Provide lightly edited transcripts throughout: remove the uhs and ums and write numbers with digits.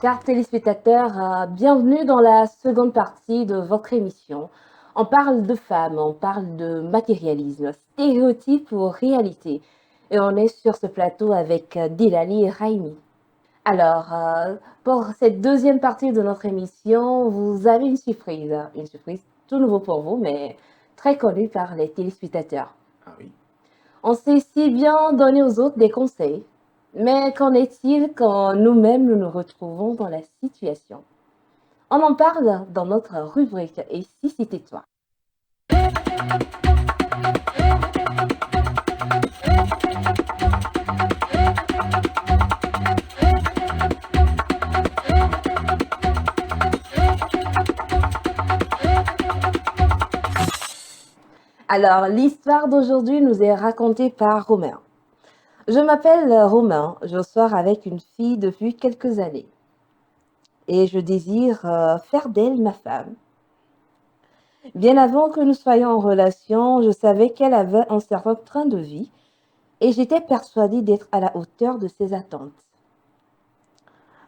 Chers téléspectateurs, bienvenue dans la seconde partie de votre émission. On parle de femmes, on parle de matérialisme, stéréotypes ou réalité. Et on est sur ce plateau avec Dilali et Raimi. Alors, pour cette deuxième partie de notre émission, vous avez une surprise tout nouveau pour vous, mais très connue par les téléspectateurs. Ah oui. On sait si bien donner aux autres des conseils, mais qu'en est-il quand nous-mêmes nous nous retrouvons dans la situation? On en parle dans notre rubrique Et si c'était toi? Alors, l'histoire d'aujourd'hui nous est racontée par Romain. Je m'appelle Romain, je sors avec une fille depuis quelques années et je désire faire d'elle ma femme. Bien avant que nous soyons en relation, je savais qu'elle avait un certain train de vie et j'étais persuadée d'être à la hauteur de ses attentes.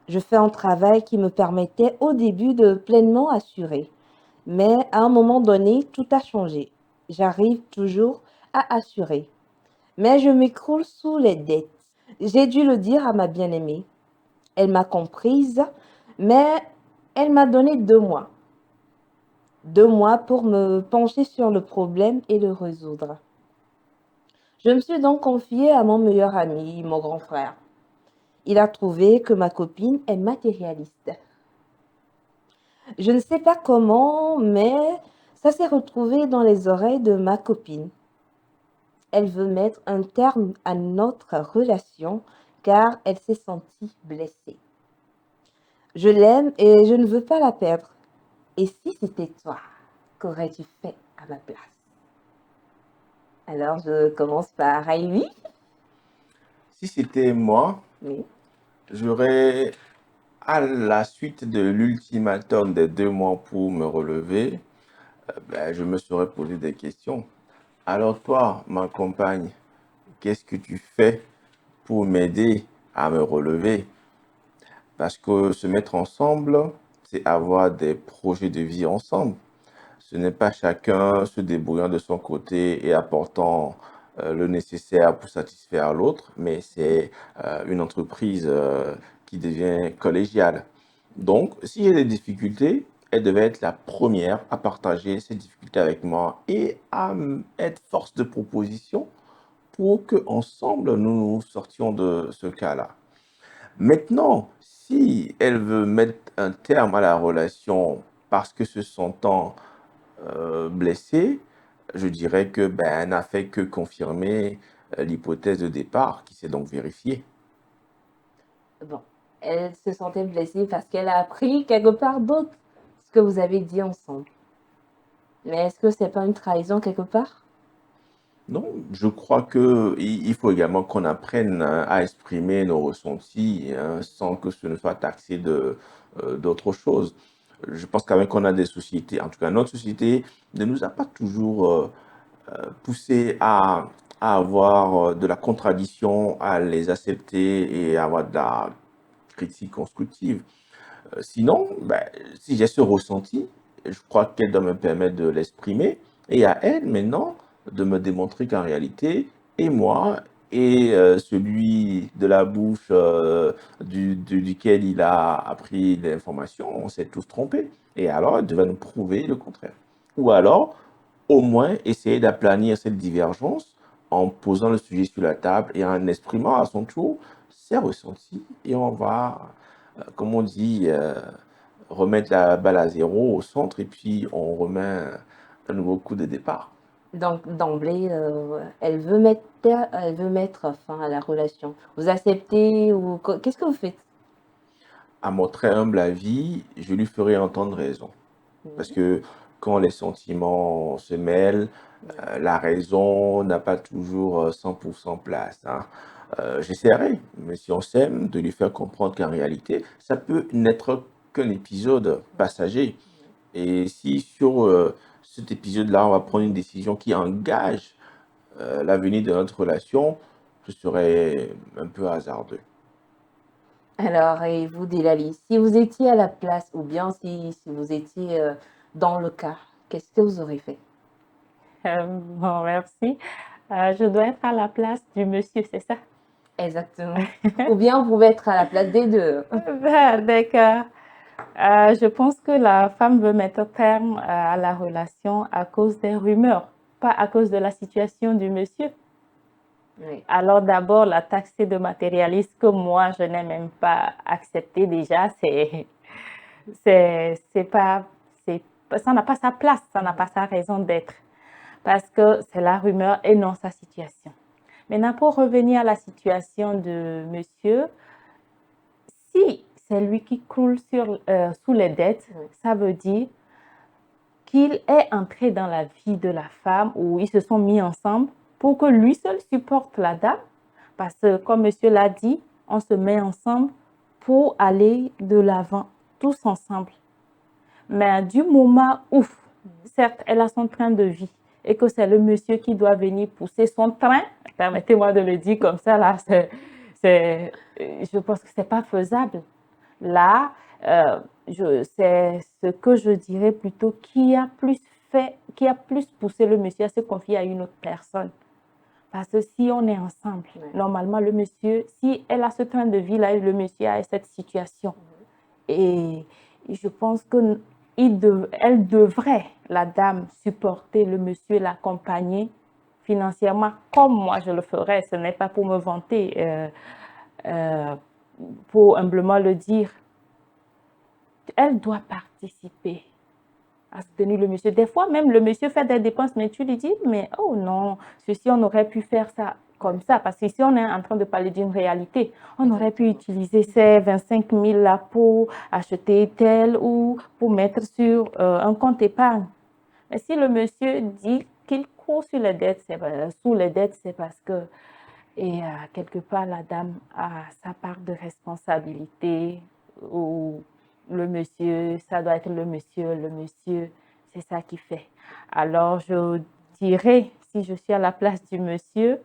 Je fais un travail qui me permettait au début de pleinement assurer, mais à un moment donné, tout a changé. J'arrive toujours à assurer, mais je m'écroule sous les dettes. J'ai dû le dire à ma bien-aimée. Elle m'a comprise, mais elle m'a donné 2 mois. 2 mois pour me pencher sur le problème et le résoudre. Je me suis donc confiée à mon meilleur ami, mon grand frère. Il a trouvé que ma copine est matérialiste. Je ne sais pas comment, mais ça s'est retrouvé dans les oreilles de ma copine. Elle veut mettre un terme à notre relation car elle s'est sentie blessée. Je l'aime et je ne veux pas la perdre. Et si c'était toi, qu'aurais-tu fait à ma place? Alors, je commence par Ivy. Si c'était moi, Oui. j'aurais, à la suite de l'ultimatum des 2 mois pour me relever, je me serais posé des questions. Alors toi, ma compagne, qu'est-ce que tu fais pour m'aider à me relever? Parce que se mettre ensemble, c'est avoir des projets de vie ensemble. Ce n'est pas chacun se débrouillant de son côté et apportant le nécessaire pour satisfaire l'autre, mais c'est une entreprise qui devient collégiale. Donc, si j'ai des difficultés, elle devait être la première à partager ces difficultés avec moi et à être force de proposition pour que ensemble nous nous sortions de ce cas-là. Maintenant, si elle veut mettre un terme à la relation parce que se sentant blessée, je dirais que elle n'a fait que confirmer l'hypothèse de départ qui s'est donc vérifiée. Bon, elle se sentait blessée parce qu'elle a appris quelque part d'autre ce que vous avez dit ensemble. Mais est-ce que c'est pas une trahison quelque part? Non, je crois que il faut également qu'on apprenne à exprimer nos ressentis sans que ce ne soit taxé de d'autre chose. Je pense quand même qu'on a des sociétés, en tout cas notre société ne nous a pas toujours poussé à avoir de la contradiction, à les accepter et à avoir de la critique constructive. Sinon, si j'ai ce ressenti, je crois qu'elle doit me permettre de l'exprimer et à elle maintenant de me démontrer qu'en réalité, et moi et celui de la bouche duquel il a appris l'information, on s'est tous trompés. Et alors, elle devait nous prouver le contraire. Ou alors, au moins, essayer d'aplanir cette divergence en posant le sujet sur la table et en exprimant à son tour ses ressentis. Et on va, comme on dit, remettre la balle à zéro au centre et puis on remet un nouveau coup de départ. Donc, d'emblée, elle veut mettre fin à la relation. Vous acceptez ou qu'est-ce que vous faites? À mon très humble avis, je lui ferai entendre raison. Parce Oui, que quand les sentiments se mêlent, oui. la raison n'a pas toujours 100% place, hein. J'essaierai, mais si on s'aime, de lui faire comprendre qu'en réalité, ça peut n'être qu'un épisode passager. Et si sur cet épisode-là, on va prendre une décision qui engage l'avenir de notre relation, ce serait un peu hasardeux. Alors, et vous, Delali, si vous étiez à la place, ou bien si vous étiez dans le cas, qu'est-ce que vous aurez fait? Bon, merci. Je dois être à la place du monsieur, c'est ça? Exactement. Ou bien vous pouvez être à la place des deux. D'accord. Je pense que la femme veut mettre terme à la relation à cause des rumeurs, pas à cause de la situation du monsieur. Oui. Alors d'abord, la taxer de matérialiste que moi, je n'ai même pas accepté déjà, c'est pas, c'est, ça n'a pas sa place, ça n'a pas sa raison d'être, parce que c'est la rumeur et non sa situation. Maintenant, pour revenir à la situation de monsieur, si c'est lui qui croule sous les dettes, ça veut dire qu'il est entré dans la vie de la femme ou ils se sont mis ensemble pour que lui seul supporte la dame. Parce que, comme monsieur l'a dit, on se met ensemble pour aller de l'avant, tous ensemble. Mais du moment où, certes, elle a son train de vie et que c'est le monsieur qui doit venir pousser son train, permettez-moi de le dire comme ça, là, je pense que ce n'est pas faisable. Là, c'est ce que je dirais plutôt qui a plus poussé le monsieur à se confier à une autre personne. Parce que si on est ensemble, normalement, le monsieur, si elle a ce train de vie-là, le monsieur a cette situation. Et je pense que elle devrait, la dame, supporter le monsieur, l'accompagner financièrement, comme moi je le ferais. Ce n'est pas pour me vanter, pour humblement le dire. Elle doit participer à soutenir le monsieur. Des fois, même le monsieur fait des dépenses, mais tu lui dis, mais oh non, ceci, on aurait pu faire ça comme ça. Parce qu'ici, on est en train de parler d'une réalité. On aurait pu utiliser ces 25 000 là pour acheter tel ou pour mettre sur un compte épargne. Mais si le monsieur dit qu'il court sur les dettes, sous les dettes, c'est parce que, et quelque part, la dame a sa part de responsabilité ou le monsieur, ça doit être le monsieur, c'est ça qui fait. Alors, je dirais, si je suis à la place du monsieur,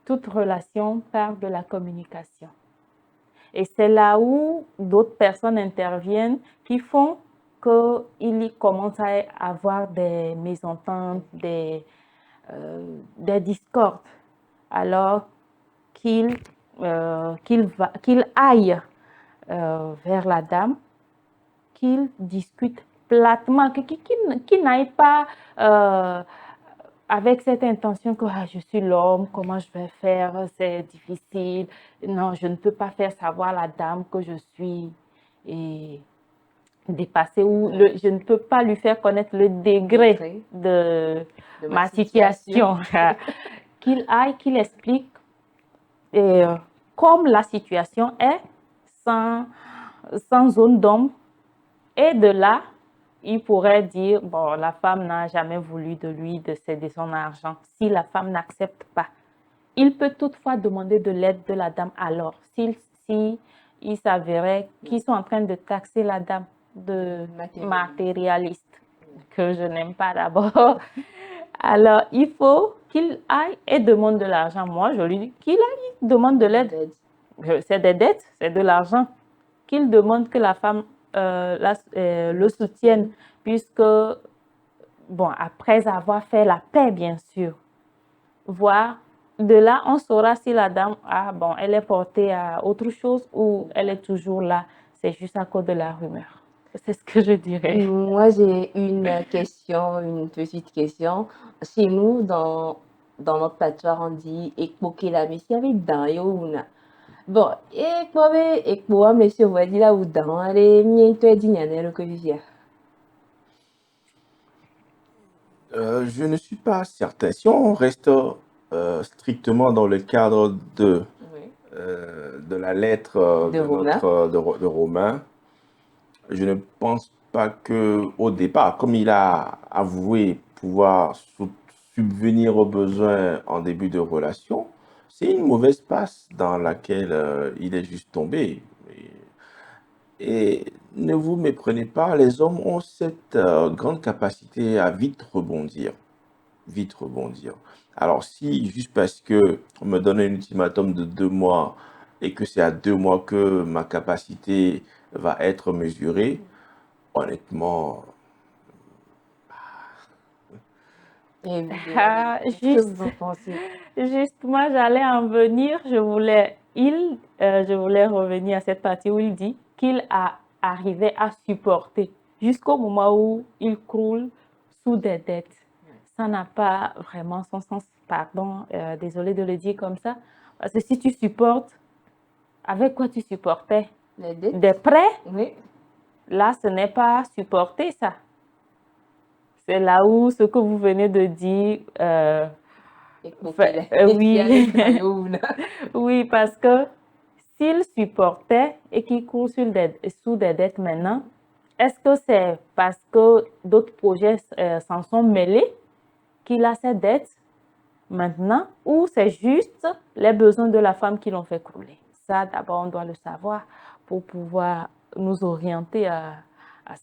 toute relation part de la communication. Et c'est là où d'autres personnes interviennent qui font qu'il commence à avoir des mésententes, des discordes. Alors qu'il aille vers la dame, qu'il discute platement, qu'il n'aille pas avec cette intention que je suis l'homme, comment je vais faire, c'est difficile. Non, je ne peux pas faire savoir à la dame que je suis dépassée ou je ne peux pas lui faire connaître le degré de ma situation. Qu'il aille, qu'il explique comme la situation est, sans zone d'ombre. Et de là, il pourrait dire, bon, la femme n'a jamais voulu de lui de céder son argent. Si la femme n'accepte pas, il peut toutefois demander de l'aide de la dame alors. Si il s'avérait qu'ils sont en train de taxer la dame de matérialiste, que je n'aime pas d'abord, alors il faut qu'il aille et demande de l'argent. Moi, je lui dis qu'il aille, demande de l'aide. C'est des dettes, c'est de l'argent. Qu'il demande que la femme le soutienne, puisque, bon, après avoir fait la paix, bien sûr, voir, de là, on saura si la dame, bon, elle est portée à autre chose ou elle est toujours là. C'est juste à cause de la rumeur. C'est ce que je dirais. Moi, j'ai une question, une petite question. Chez nous, dans notre patois, on dit ekpoke la messi avec dan yo una. Bon, ekpo monsieur voit dit là ou dan, allez, miento di nyanero que vivia. Je ne suis pas certain. Si on reste strictement dans le cadre de la lettre de Romain, je ne pense pas que au départ, comme il a avoué pouvoir subvenir aux besoins en début de relation, c'est une mauvaise passe dans laquelle il est juste tombé. Et ne vous méprenez pas, les hommes ont cette grande capacité à vite rebondir. Vite rebondir. Alors si, juste parce que on me donne un ultimatum de 2 mois, et que c'est à 2 mois que ma capacité va être mesurée, honnêtement, Et vous, Mélanie, Ah, qu'est-ce que vous en pensez? juste, moi, j'allais en venir. Je voulais revenir à cette partie où il dit qu'il a arrivé à supporter jusqu'au moment où il croule sous des dettes. Ça n'a pas vraiment son sens, pardon, désolé de le dire comme ça. Parce que si tu supportes, avec quoi tu supportais? Les dettes? Des prêts? Oui. Là, ce n'est pas supporter ça. C'est là où ce que vous venez de dire, oui, oui, parce que s'il supportait et qu'il court sous des dettes maintenant, est-ce que c'est parce que d'autres projets s'en sont mêlés qu'il a ces dettes maintenant ou c'est juste les besoins de la femme qui l'ont fait crouler? Ça, d'abord, on doit le savoir pour pouvoir nous orienter à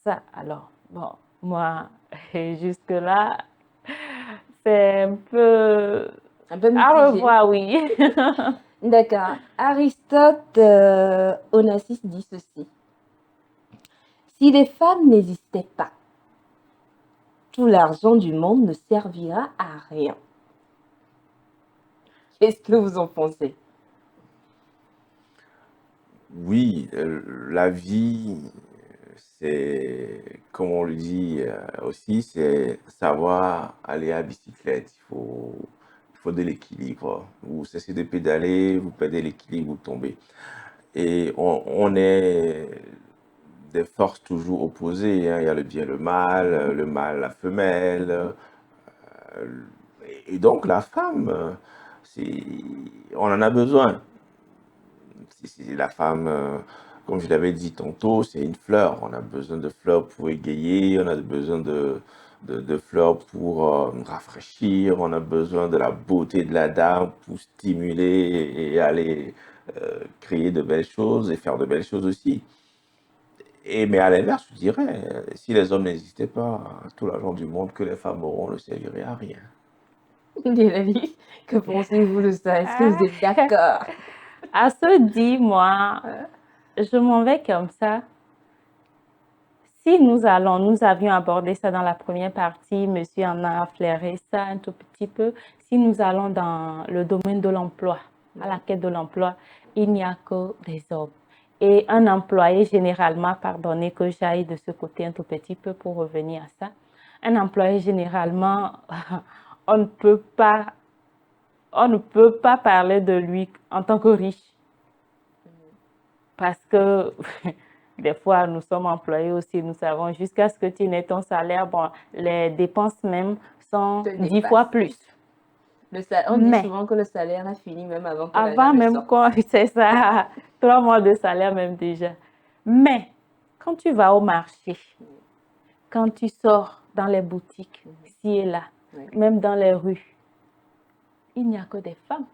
ça. Alors, bon, moi, jusque-là, c'est un peu Un peu à mitigé. revoir, oui. D'accord. Aristote Onassis dit ceci. Si les femmes n'existaient pas, tout l'argent du monde ne servira à rien. Qu'est-ce que vous en pensez? oui, la vie, c'est, comme on le dit aussi, c'est savoir aller à bicyclette. Il faut de l'équilibre. Vous cessez de pédaler, vous perdez l'équilibre, vous tombez. Et on est des forces toujours opposées, hein. Il y a le bien, le mâle, la femelle. Et donc la femme, c'est, on en a besoin. C'est la femme, comme je l'avais dit tantôt, c'est une fleur. On a besoin de fleurs pour égayer, on a besoin de fleurs pour rafraîchir, on a besoin de la beauté de la dame pour stimuler et aller créer de belles choses et faire de belles choses aussi. Mais à l'inverse, je dirais, si les hommes n'existaient pas, tout l'argent du monde que les femmes auront ne servirait à rien. Mélanie, que pensez-vous de ça? Est-ce que vous êtes d'accord? À ce dit, moi, je m'en vais comme ça. Si nous avions abordé ça dans la première partie, monsieur en a flairé ça un tout petit peu. Si nous allons dans le domaine de l'emploi, à la quête de l'emploi, il n'y a que des hommes. Et un employé, généralement, pardonnez que j'aille de ce côté un tout petit peu pour revenir à ça, un employé, généralement, on ne peut pas, on ne peut pas parler de lui en tant que riche. Parce que des fois, nous sommes employés aussi, nous savons, jusqu'à ce que tu n'aies ton salaire, bon, les dépenses même sont 10 fois plus. On dit souvent que le salaire a fini même avant que la Avant dame même sorte. c'est ça, 3 mois de salaire même déjà. Mais quand tu vas au marché, quand tu sors dans les boutiques, ci et là, même dans les rues, il n'y a que des femmes.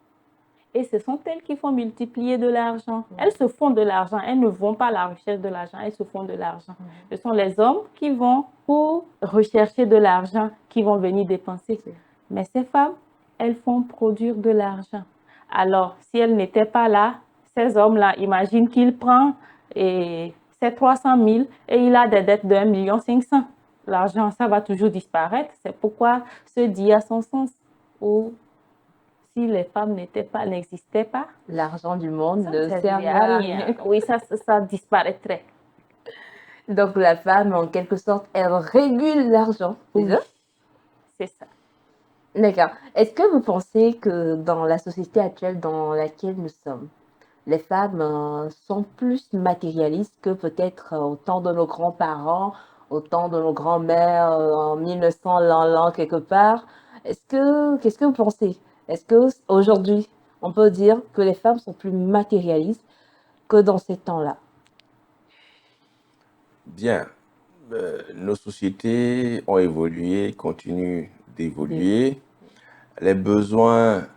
Et ce sont elles qui font multiplier de l'argent. Elles se font de l'argent. Elles ne vont pas à la recherche de l'argent. Elles se font de l'argent. Ce sont les hommes qui vont pour rechercher de l'argent, qui vont venir dépenser. Mais ces femmes, elles font produire de l'argent. Alors, si elles n'étaient pas là, ces hommes-là, imagine qu'il prend et c'est 300 000 et il a des dettes de 1,5 million. L'argent, ça va toujours disparaître. C'est pourquoi ce dit a son sens. Ou si les femmes n'existaient pas, l'argent du monde ne servirait servirait à rien. Oui, ça disparaîtrait. Donc la femme, en quelque sorte, elle régule l'argent, c'est ça? C'est ça. D'accord. Est-ce que vous pensez que dans la société actuelle dans laquelle nous sommes, les femmes sont plus matérialistes que peut-être au temps de nos grands-parents, au temps de nos grands-mères, en 1900, l'an quelque part? Qu'est-ce que vous pensez? Est-ce qu'aujourd'hui, on peut dire que les femmes sont plus matérialistes que dans ces temps-là? Bien, nos sociétés ont évolué, continuent d'évoluer. Les besoins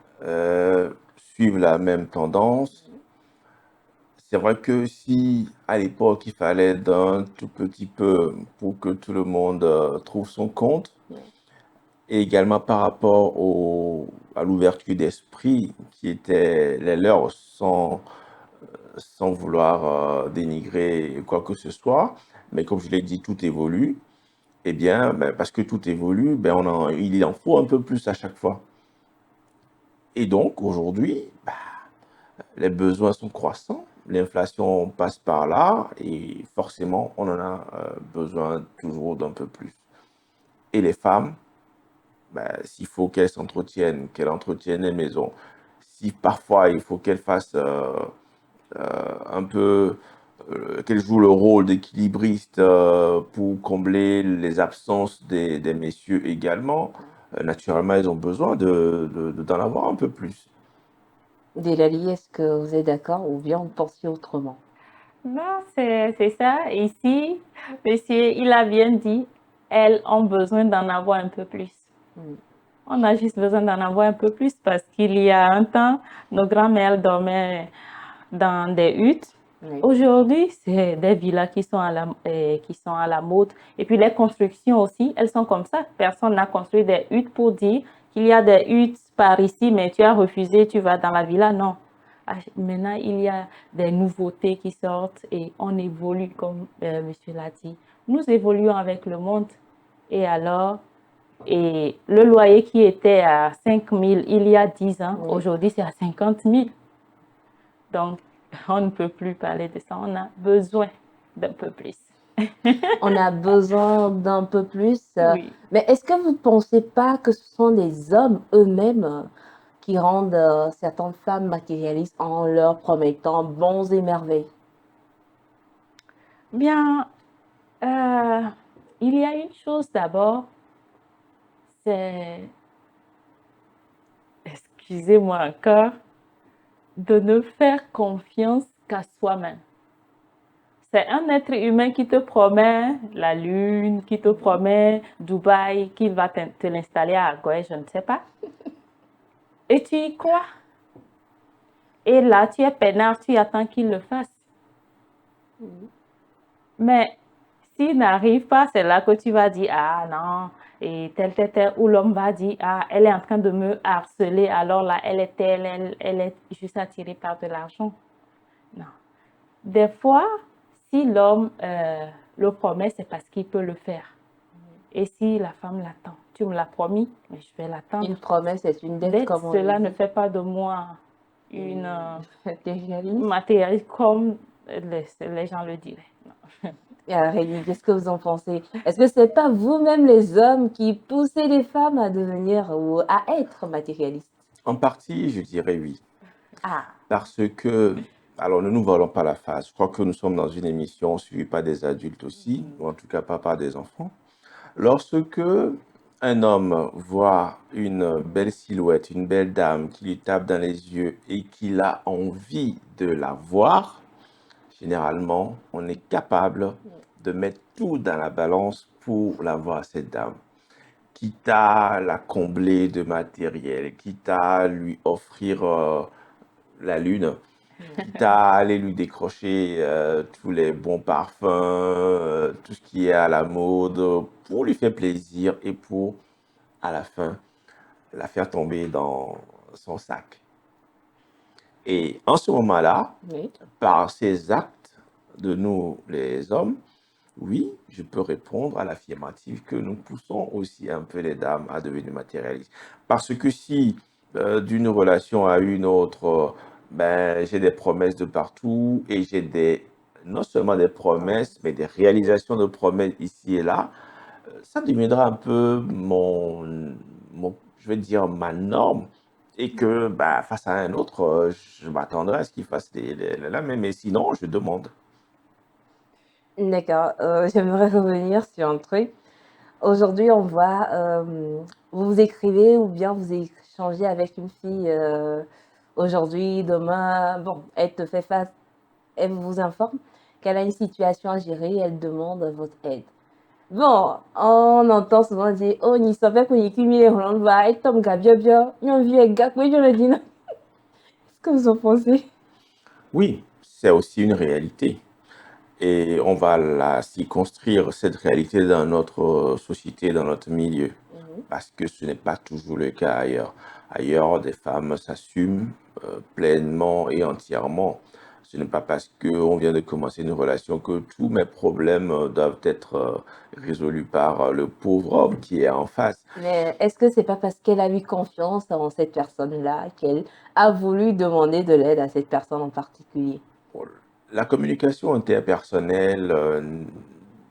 suivent la même tendance. C'est vrai que si à l'époque il fallait d'un tout petit peu pour que tout le monde trouve son compte, et également par rapport à l'ouverture d'esprit qui était les leurs, sans sans vouloir dénigrer quoi que ce soit, mais comme je l'ai dit, tout évolue. Eh bien, ben, parce que tout évolue, ben, il en faut un peu plus à chaque fois. Et donc, aujourd'hui, bah, les besoins sont croissants, l'inflation passe par là, et forcément, on en a besoin toujours d'un peu plus. Et les femmes, ben, s'il faut qu'elles entretiennent les maisons, si parfois il faut qu'elles fassent un peu, qu'elles jouent le rôle d'équilibriste pour combler les absences des messieurs également, naturellement, elles ont besoin d'en avoir un peu plus. Délali, est-ce que vous êtes d'accord ou bien vous pensez autrement? Non, c'est ça. Ici, monsieur, il a bien dit, elles ont besoin d'en avoir un peu plus. Mm. On a juste besoin d'en avoir un peu plus parce qu'il y a un temps, nos grands-mères dormaient dans des huttes. Oui. Aujourd'hui, c'est des villas qui sont à la mode. Et puis les constructions aussi, elles sont comme ça. Personne n'a construit des huttes pour dire qu'il y a des huttes par ici, mais tu as refusé, tu vas dans la villa. Non. Maintenant, il y a des nouveautés qui sortent et on évolue, comme monsieur l'a dit. Nous évoluons avec le monde. Et alors, et le loyer qui était à 5 000 il y a 10 ans, Oui. aujourd'hui, c'est à 50 000. Donc, on ne peut plus parler de ça. On a besoin d'un peu plus. On a besoin d'un peu plus. Oui. Mais est-ce que vous ne pensez pas que ce sont les hommes eux-mêmes qui rendent certaines femmes matérialistes en leur promettant bons et merveilles? Bien, il y a une chose d'abord, c'est, excusez-moi encore, de ne faire confiance qu'à soi-même. C'est un être humain qui te promet la lune, qui te promet Dubaï, qu'il va te l'installer à Agoy, je ne sais pas. Et tu y crois. Et là, tu es peinard, tu attends qu'il le fasse. Mais s'il n'arrive pas, c'est là que tu vas dire, ah non, et tel, ou l'homme va dire, ah, elle est en train de me harceler, alors là, elle est juste attirée par de l'argent. Non. Des fois, si l'homme le promet, c'est parce qu'il peut le faire. Et si la femme l'attend, tu me l'as promis, mais je vais l'attendre. Une promesse est une dette, comme on Cela le ne dit. fait pas de moi une Matérialiste. matérialiste comme les gens le diraient. Non. Rémi, qu'est-ce que vous en pensez? Est-ce que c'est pas vous-même les hommes qui poussez les femmes à devenir ou à être matérialistes? En partie, je dirais oui. Ah, Parce que, alors ne nous voilons pas la face, je crois que nous sommes dans une émission suivie par des adultes aussi, ou en tout cas pas par des enfants. Lorsque un homme voit une belle silhouette, une belle dame qui lui tape dans les yeux et qu'il a envie de la voir, généralement, on est capable de mettre tout dans la balance pour la voir, cette dame. Quitte à la combler de matériel, quitte à lui offrir la lune, quitte à aller lui décrocher tous les bons parfums, tout ce qui est à la mode, pour lui faire plaisir et pour, à la fin, la faire tomber dans son sac. Et en ce moment-là, oui. par ces actes de nous, les hommes, oui, je peux répondre à l'affirmative que nous poussons aussi un peu les dames à devenir matérialistes. Parce que si d'une relation à une autre, ben, j'ai des promesses de partout et j'ai non seulement des promesses, mais des réalisations de promesses ici et là, ça deviendra un peu je vais dire, ma norme. Et que bah, face à un autre, je m'attendrai à ce qu'il fasse la même. Mais sinon, je demande. D'accord. J'aimerais revenir sur un truc. Aujourd'hui, on voit, vous écrivez ou bien vous échangez avec une fille aujourd'hui, demain, bon, elle te fait face, elle vous informe qu'elle a une situation à gérer, elle demande votre aide. Bon, on entend souvent dire, oh, n'y savait qu'on y cumule, on va, et tom gabia bien, yon vieux gars, oui, je le dis, non. Qu'est-ce que vous en pensez? Oui, c'est aussi une réalité. Et on va s'y construire cette réalité dans notre société, dans notre milieu. Parce que ce n'est pas toujours le cas ailleurs. Ailleurs, des femmes s'assument pleinement et entièrement. Ce n'est pas parce qu'on vient de commencer une relation que tous mes problèmes doivent être résolus par le pauvre homme qui est en face. Mais est-ce que c'est pas parce qu'elle a eu confiance en cette personne-là qu'elle a voulu demander de l'aide à cette personne en particulier? Bon, la communication interpersonnelle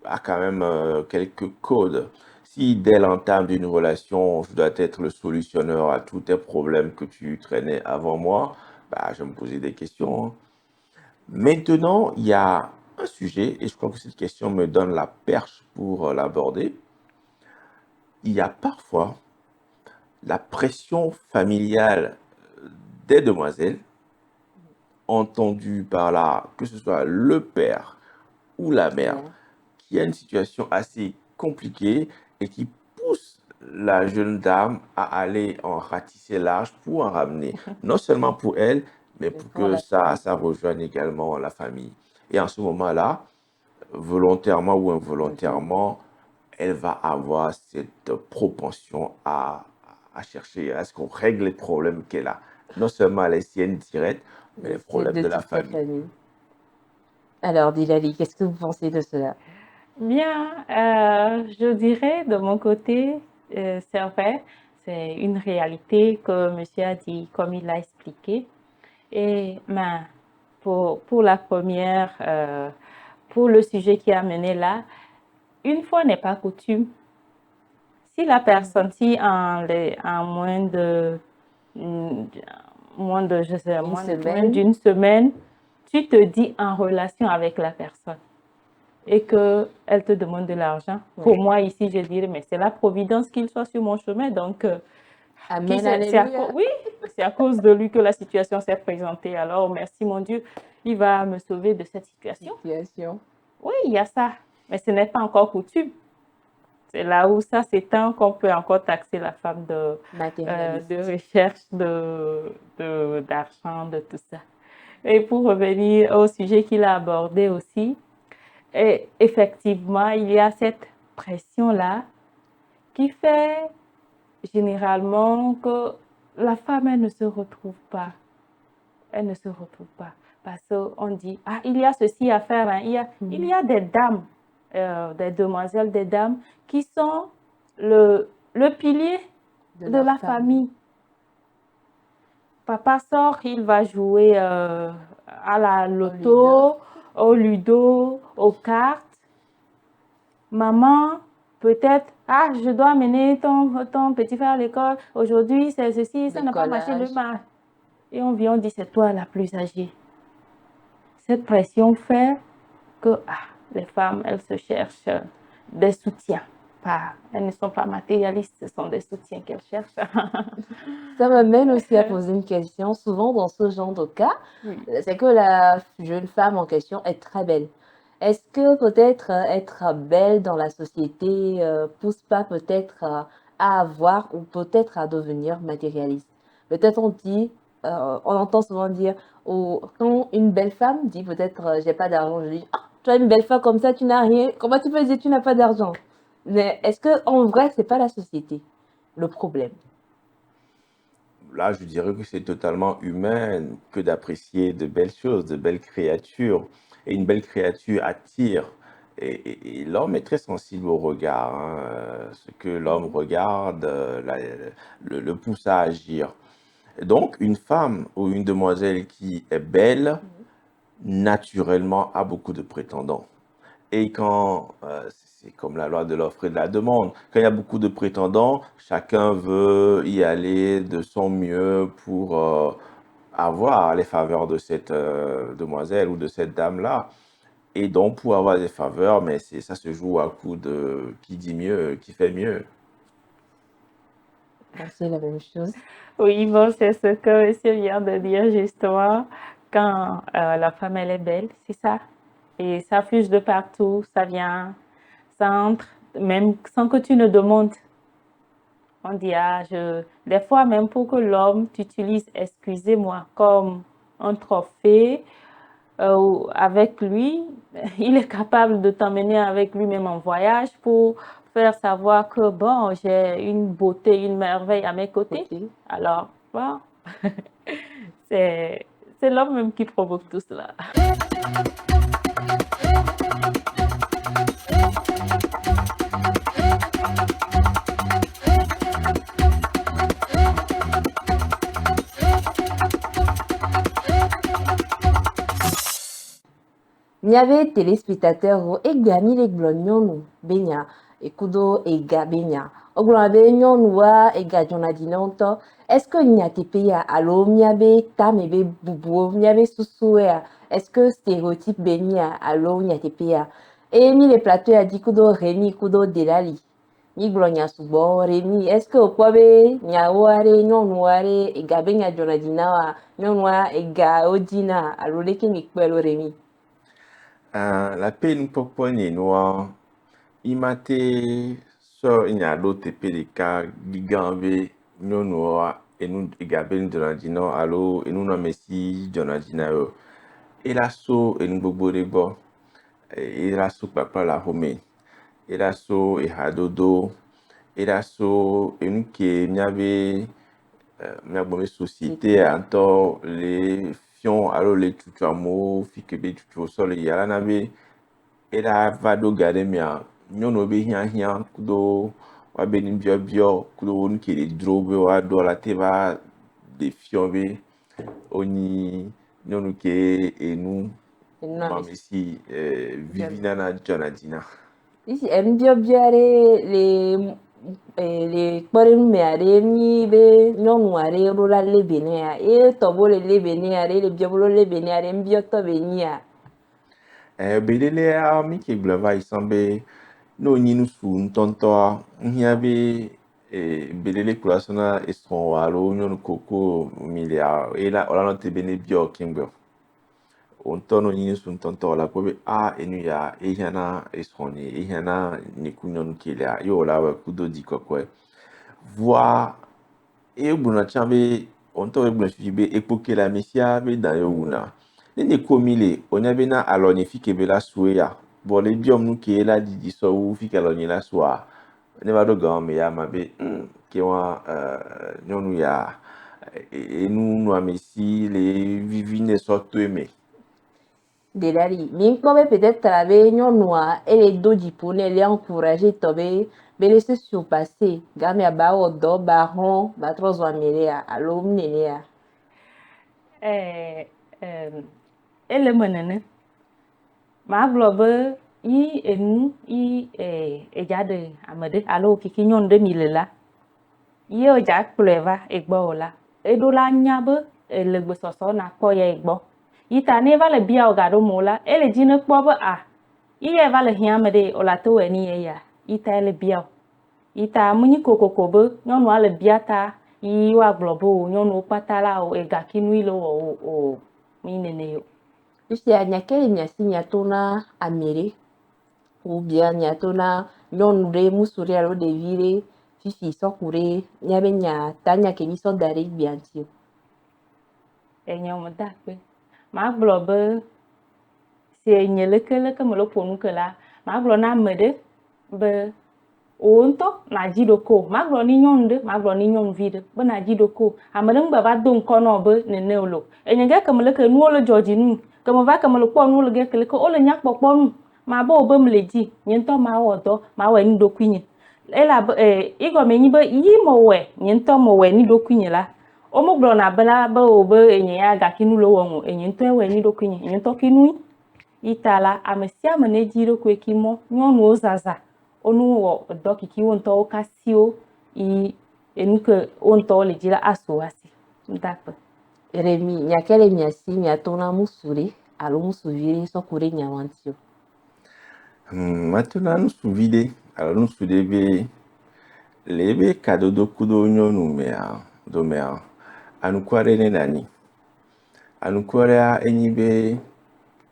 a quand même quelques codes. Si dès l'entame d'une relation, je dois être le solutionneur à tous tes problèmes que tu traînais avant moi, bah, je vais me poser des questions, hein. Maintenant, il y a un sujet, et je crois que cette question me donne la perche pour l'aborder. Il y a parfois la pression familiale des demoiselles, entendue par là, que ce soit le père ou la mère, Bien. qui a une situation assez compliquée et qui pousse la jeune dame à aller en ratisser large pour en ramener, non seulement pour elle, mais Mais pour pour que la famille. ça rejoigne également la famille. Et en ce moment-là, volontairement ou Mhm. involontairement, elle va avoir cette propension à chercher à ce qu'on règle les problèmes qu'elle a. Non seulement les siennes directes, mais Et les c'est problèmes de de la toute la famille. famille. Alors, Dilali, qu'est-ce que vous pensez de cela? Bien, je dirais de mon côté, c'est vrai, c'est une réalité que monsieur a dit, comme il l'a expliqué. Et ben, pour la première, pour le sujet qui a mené là, une fois n'est pas coutume. Si la personne, si en mm, je sais, Une moins semaine? d'une semaine, tu te dis en relation avec la personne et qu'elle te demande de l'argent. Pour Ouais. moi, ici, je dirais, mais c'est la providence qu'il soit sur mon chemin. Donc, Amen, c'est alléluia. oui, c'est à cause de lui que la situation s'est présentée. Alors, merci mon Dieu, il va me sauver de cette situation. Situation. Oui, il y a ça, mais ce n'est pas encore coutume. C'est là où ça s'étend qu'on peut encore taxer la femme Matérialiste. de recherche d'argent, de tout ça. Et pour revenir au sujet qu'il a abordé aussi, et effectivement, il y a cette pression-là qui fait généralement que la femme, elle ne se retrouve pas. Elle ne se retrouve pas. Parce qu'on dit, ah, il y a ceci à faire. Hein. Il y a des dames, des demoiselles, des dames qui sont le pilier De de leur la famille. famille. Papa sort, il va jouer à la Au leader. loto, au ludo, aux cartes. Maman, peut-être, ah, je dois amener ton petit frère à l'école. Aujourd'hui, c'est ceci, ça n'a pas marché le Bricolage. match. Et on vient, on dit, c'est toi la plus âgée. Cette pression fait que les femmes, elles se cherchent des soutiens. Elles ne sont pas matérialistes, ce sont des soutiens qu'elles cherchent. Ça m'amène aussi à poser une question. Souvent, dans ce genre de cas, Oui. c'est que la jeune femme en question est très belle. Est-ce que peut-être être belle dans la société pousse pas peut-être à avoir ou peut-être à devenir matérialiste? Peut-être on dit, on entend souvent dire, quand une belle femme dit peut-être j'ai pas d'argent, je dis, ah, tu as une belle femme comme ça, tu n'as rien. Comment tu peux dire tu n'as pas d'argent? Mais est-ce que en vrai, c'est pas la société le problème? Là, je dirais que c'est totalement humain que d'apprécier de belles choses, de belles créatures. Et une belle créature attire. Et l'homme est très sensible au regard, hein. Ce que l'homme Mhm. regarde le pousse à agir. Donc, une femme ou une demoiselle qui est belle, naturellement, a beaucoup de prétendants. Et quand, c'est comme la loi de l'offre et de la demande, quand il y a beaucoup de prétendants, chacun veut y aller de son mieux pour avoir les faveurs de cette demoiselle ou de cette dame-là. Et donc, pour avoir des faveurs, mais ça se joue à coup de qui dit mieux, qui fait mieux. Pensez la même chose. Oui, bon, c'est ce que monsieur vient de dire justement. Quand la femme, elle est belle, c'est ça. Et ça fuse de partout, ça vient, ça entre, même sans que tu ne demandes. On dit, des fois, même pour que l'homme t'utilise, excusez-moi, comme un trophée avec lui, il est capable de t'emmener avec lui même en voyage pour faire savoir que, bon, j'ai une beauté, une merveille à mes côtés. Côté. Alors, bon, c'est, C'est l'homme même qui provoque tout cela. Miabe téléspectateur egami le gblɔ nyɔnu benya ekudo ega benya ogblɔ be nyɔnua ega dzɔna dzi na ŋutɔ. Est-ce que nyateƒe ya alo miabe tame be bubuwo miabe susua est-ce que stéréotype benya alo nyateƒe ya et mi le plateau ya di kudo Rémi kudo Delali mi gblɔ nya sugbɔ. Rémi est-ce que wokpɔ be nyawo aɖe nyɔnua aɖe ega benya dzɔna dzi na wa nyɔnua ega wodina alo leke mi kpɔe lo Rémi? La nukpɔkpɔ nye nua, imate sɔ nya ɖo teƒe ɖeka gigã be nyɔnua ega be dzɔna dzi na alo enunɔamesi dzɔna dzi na wo. Ela so enu gbogbo ɖe gbɔ, ela so kpakpa le axome, ela so ehadodo, ela so enu ke miabe miagblɔ be société ŋutɔ le fiɔn alo le tutu amewo fi ke be tutu sɔ le yia la na be ela va ɖo ga ɖe mea nyɔnuwo be hiahiã kudo woabe nubiɔbiɔ kudo nu ke le dzro be woaɖo la te va le fiɔn be wonyi nyɔnu ke enumamesi vivina na dzɔna dzi na. Ici nubiɔbiɔ aɖe le kpɔɖeŋu me aɖe mi be nyɔnu aɖe ɖo la lé be nea ye tɔ bo le lé be nea aɖe le biɔ bo lé be nea aɖe nubiɔtɔ be nyia. Belelea mi ke gblɔ va yi sɔŋ be ne wonyi nusu ŋutɔŋutɔa hiã be belele kplɔ sɔna esrɔ̃ alo nyɔnu koko mi lea ela wola nɔ te be ne biɔ kemgbe. Wo ŋutɔ ne wonyi nusu ŋutɔŋutɔ wola kpɔ be enu ya ehiã na esrɔ̃ ne ehiã na neku nyɔnu ke lea ye wola wɔ kudo dzikɔkɔe. Vɔa ye gblɔna tsã be wo ŋutɔ be gblɔ fifi be ekpo ke le amesia be da ye wuna. Ne neko mi le wonya be na alɔnye fi ke be la sue ya vɔ le biɔm nu ke la didi sɔ wu fi ke alɔnye la sua ne va ɖo gama me ya ma be ke wa nyɔnu ya enunɔamesi le vivi ne sɔ toe me. Delali mi kpɔ be peut-être be nyɔnua ele do dziƒo ne ele encouragé tɔ be be laisse surpasser game ba wɔ dɔ ba hlɔ̃ ba trɔ zɔ amelea alo nenea. Ele me nene. Ma gblɔ be yi enu yi edza ɖe ame ɖe alo keke nyɔnu ɖe mi le la ye wodza kplɔe va egbɔ o la eɖo la nya be ele gbesɔsɔ na kpɔ ya egbɔ. Yi ta ne va le bia wo ga ɖo mo la ele dzi ne kpɔ be yi ya va le hiã me ɖe o la to wɔ ni ye ya yi ta ele bia o. Yi ta menyi kokoko be nyɔnua le bia ta yi woagblɔ be o nyɔnuwo kpata la o egakinu le wɔ o mi nene o. Fifia nyake le miasi miato na ame ɖe ou bien miato na nyɔnu ɖe musu ɖe alo ɖevi ɖe fifi sɔku ɖe miabe nya ta nya ke mi sɔ da ɖe gbea ŋuti o. Enya me da akpe. Ma gblɔ be sie nye leke me le ƒo nu ke la ma gblɔ na ame ɖe be wo ŋutɔ na dzi ɖoko. Ma gblɔ ni nyɔnu ɖe ma gblɔ ni nyɔnuvi ɖe be na dzi ɖoko. Ame ɖe ŋgba va do ŋkɔ nɔ be nene o lo. Enye ge ke me leke nuwo le dzɔ dzi nu ke me va ke me le kpɔ nu le ge ke leke o le nya kpɔkpɔ nu ma be o be me le dzi nye ŋutɔ ma wɔ dɔ ma wɔ ni ɖokui nye. Ela igɔme nyi be yi me wɔe nye ŋutɔ me wɔ ni ɖokui nye la o me gblɔna be la be o be enye ya gakinu le wɔ enye ŋutɔ wɔ ni ɖokui nye nye ŋutɔ kinu. Yi ta la ame sia ame ne dzi ɖokui ki mɔ nyɔnuwo zaza o nu wɔ dɔ kiki wo ŋutɔ wo kasiwo yi enu ke wo ŋutɔ le dzi la aso asi. Ndakpe. Rémi nyake le miasi miato na musu ɖe alo musuvi ɖe sɔku ɖe nya ŋuti o. Mato na nusuvi ɖe alo nusu ɖe be le ebe kadodo kudo nyɔnu mea domea anuku aɖe ne nani. Anuku aɖea enyi be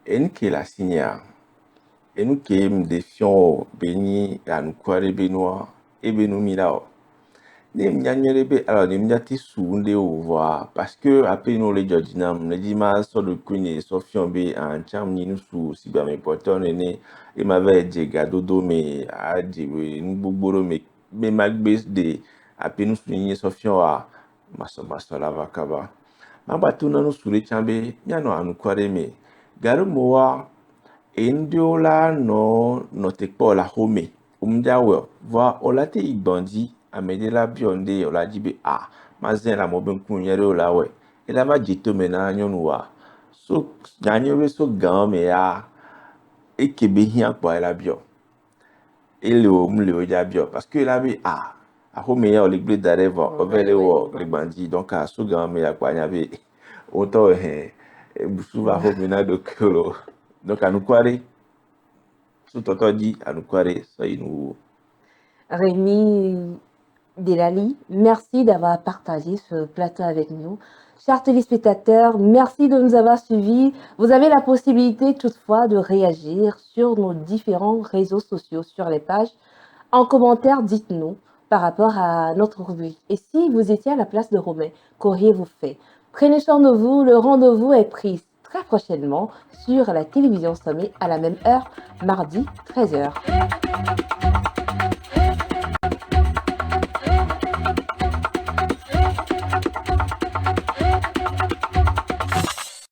enu ke le asinyea enu ke mde fiɔn be nyi anuku aɖe be nua ebe nu mi la o. Ne mia nyuie be alors ne mia te su nde o voa parce que après nous le judge nam le dit ma so de kuni so fion be en cham ni nusu si ba me porton ne e ma ve djega dodo me a di we ngboro me magbes de après nous ni so fion a maso la vakaba Mabatu nanu sule chambe, miano anukware me. Garu moa, endiola no tekpo la home. Umjawe, va olate igbandi, amede la bionde, ola jibe, mazen la moben kunyere olawe. Ela ma jito mena nyonua. So, nyanyewe so game ya, ekebe hian kwa ela bio. Ele o mle o jabio. Parce que la bi, a home ya oligble dareva, ovele wo, ligbandi. Donc, so game ya kwa nyabe, autant, boussou va home na do kolo. Donc, à nous croire, sous tonton dit, à nous croire, ça y nous. Rémi Delali, merci d'avoir partagé ce plateau avec nous. Chers téléspectateurs, merci de nous avoir suivis. Vous avez la possibilité toutefois de réagir sur nos différents réseaux sociaux, sur les pages. En commentaire, dites-nous par rapport à notre rubrique. Et si vous étiez à la place de Romain, qu'auriez-vous fait? Prenez soin de vous, le rendez-vous est pris très prochainement sur la télévision Sommet à la même heure, mardi 13h.